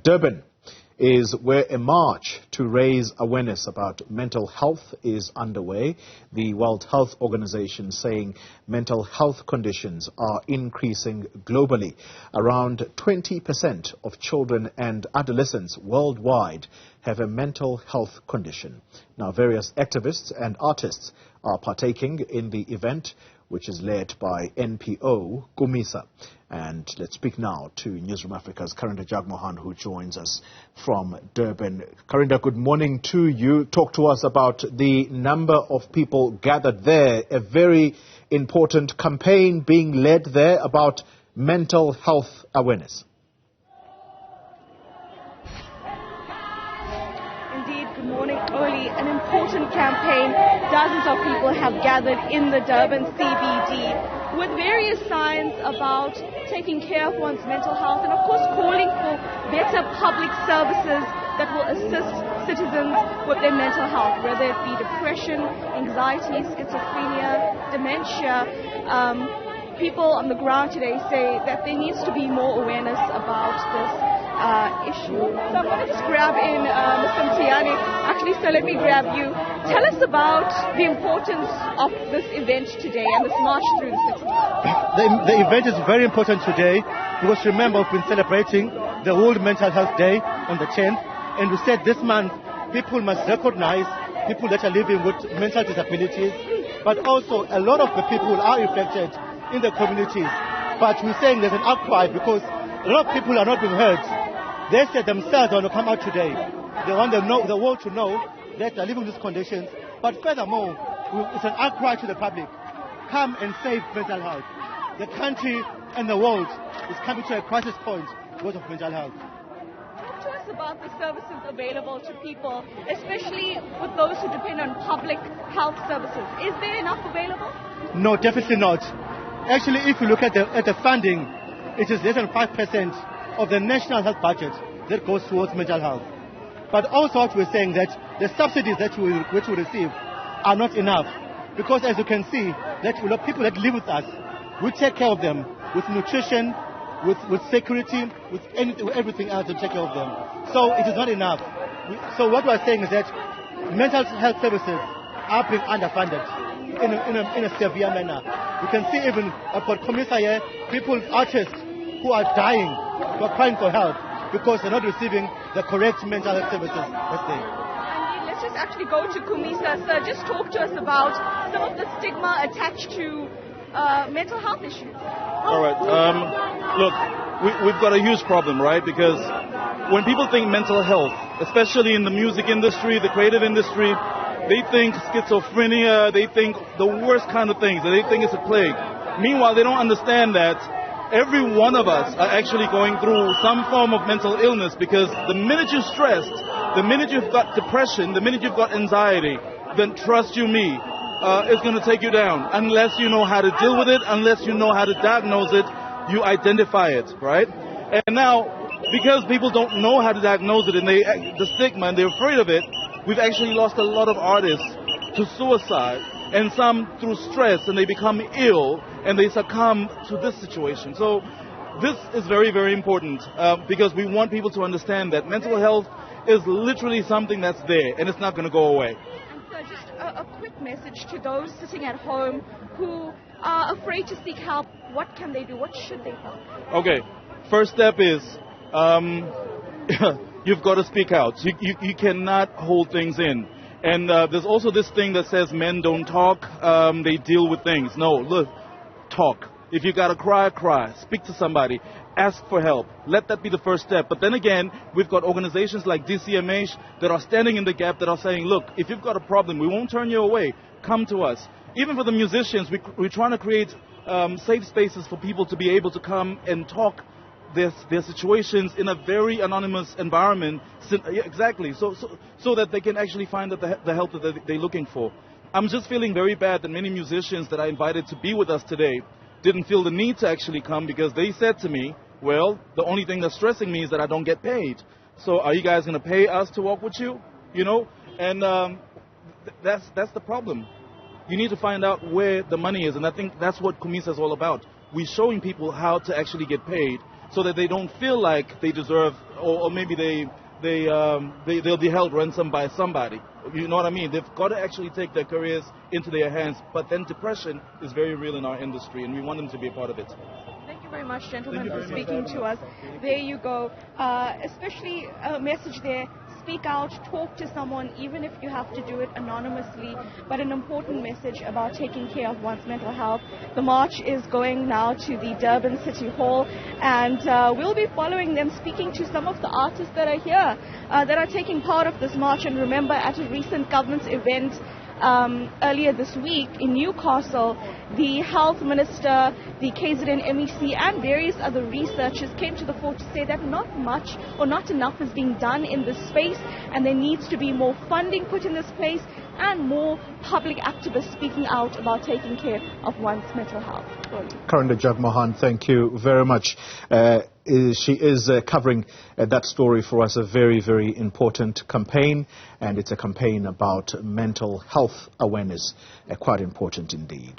Durban is where a march to raise awareness about mental health is underway. The World Health Organization saying mental health conditions are increasing globally. Around 20% of children and adolescents worldwide have a mental health condition. Now, various activists and artists are partaking in the event, which is led by NPO Kumisa. And let's speak now to Newzroom Afrika's Karinda Jagmohan, who joins us from Durban. Karinda, good morning to you. Talk to us about the number of people gathered there, a very important campaign being led there about mental health awareness. Good morning, Oli. An important campaign. Dozens of people have gathered in the Durban CBD with various signs about taking care of one's mental health and, of course, calling for better public services that will assist citizens with their mental health, whether it be depression, anxiety, schizophrenia, dementia. People on the ground today say that there needs to be more awareness about this issue. So I'm going to just grab in Mr. Mtiani. Actually, so let me grab you. Tell us about the importance of this event today and this march through the city. The event is very important today because remember we've been celebrating the World Mental Health Day on the 10th, and we said this month people must recognize people that are living with mental disabilities, but also a lot of the people are affected in the communities. But we're saying there's an outcry because a lot of people are not being heard. They said themselves want to come out today. They want the world to know that they're living with these conditions. But furthermore, it's an outcry to the public. Come and save mental health. The country and the world is coming to a crisis point because of mental health. Talk to us about the services available to people, especially with those who depend on public health services. Is there enough available? No, definitely not. Actually, if you look at the funding, it is less than 5% of the national health budget that goes towards mental health. But also what we're saying that the subsidies that which we receive are not enough. Because as you can see, that people that live with us, we take care of them with nutrition, with security, with everything else to take care of them. So it is not enough. So what we're saying is that mental health services are being underfunded in a severe manner. You can see even about Kumisa here, people, artists who are dying, who are crying for help because they're not receiving the correct mental health services. Let's just actually go to Kumisa, sir. Just talk to us about some of the stigma attached to mental health issues. All right. Look, we've got a huge problem, right? Because when people think mental health, especially in the music industry, the creative industry, they think schizophrenia, they think the worst kind of things, and they think it's a plague. Meanwhile, they don't understand that every one of us are actually going through some form of mental illness, because the minute you're stressed, the minute you've got depression, the minute you've got anxiety, then trust you me, it's going to take you down. Unless you know how to deal with it, unless you know how to diagnose it, you identify it, right? And now, because people don't know how to diagnose it and the stigma and they're afraid of it, we've actually lost a lot of artists to suicide, and some through stress, and they become ill and they succumb to this situation. So this is very, very important because we want people to understand that mental health is literally something that's there and it's not going to go away. And so just a quick message to those sitting at home who are afraid to seek help. What can they do? What should they do? Okay, first step is you've got to speak out. You cannot hold things in. And there's also this thing that says men don't talk, they deal with things. No, look, talk. If you got to cry, cry. Speak to somebody. Ask for help. Let that be the first step. But then again, we've got organizations like DCMH that are standing in the gap, that are saying, look, if you've got a problem, we won't turn you away. Come to us. Even for the musicians, we're trying to create safe spaces for people to be able to come and talk their situations in a very anonymous environment, exactly, so that they can actually find the help that they're looking for. I'm just feeling very bad that many musicians that I invited to be with us today didn't feel the need to actually come, because they said to me, well, the only thing that's stressing me is that I don't get paid. So are you guys going to pay us to walk with you? You know, and that's the problem. You need to find out where the money is, and I think that's what Kumisa is all about. We're showing people how to actually get paid, so that they don't feel like they deserve, or maybe they'll be held ransom by somebody. You know what I mean? They've got to actually take their careers into their hands. But then depression is very real in our industry, and we want them to be a part of it. Thank you very much, gentlemen, for speaking to us. There you go. Especially a message there. Speak out, talk to someone, even if you have to do it anonymously, but an important message about taking care of one's mental health. The march is going now to the Durban City Hall, and we'll be following them, speaking to some of the artists that are here, that are taking part of this march. And remember, at a recent government event earlier this week in Newcastle, the health minister, the KZN MEC and various other researchers came to the fore to say that not much or not enough is being done in this space, and there needs to be more funding put in this place and more public activists speaking out about taking care of one's mental health. Karinda Jagmohan, thank you very much. She is covering that story for us, a very, very important campaign, and it's a campaign about mental health awareness, quite important indeed.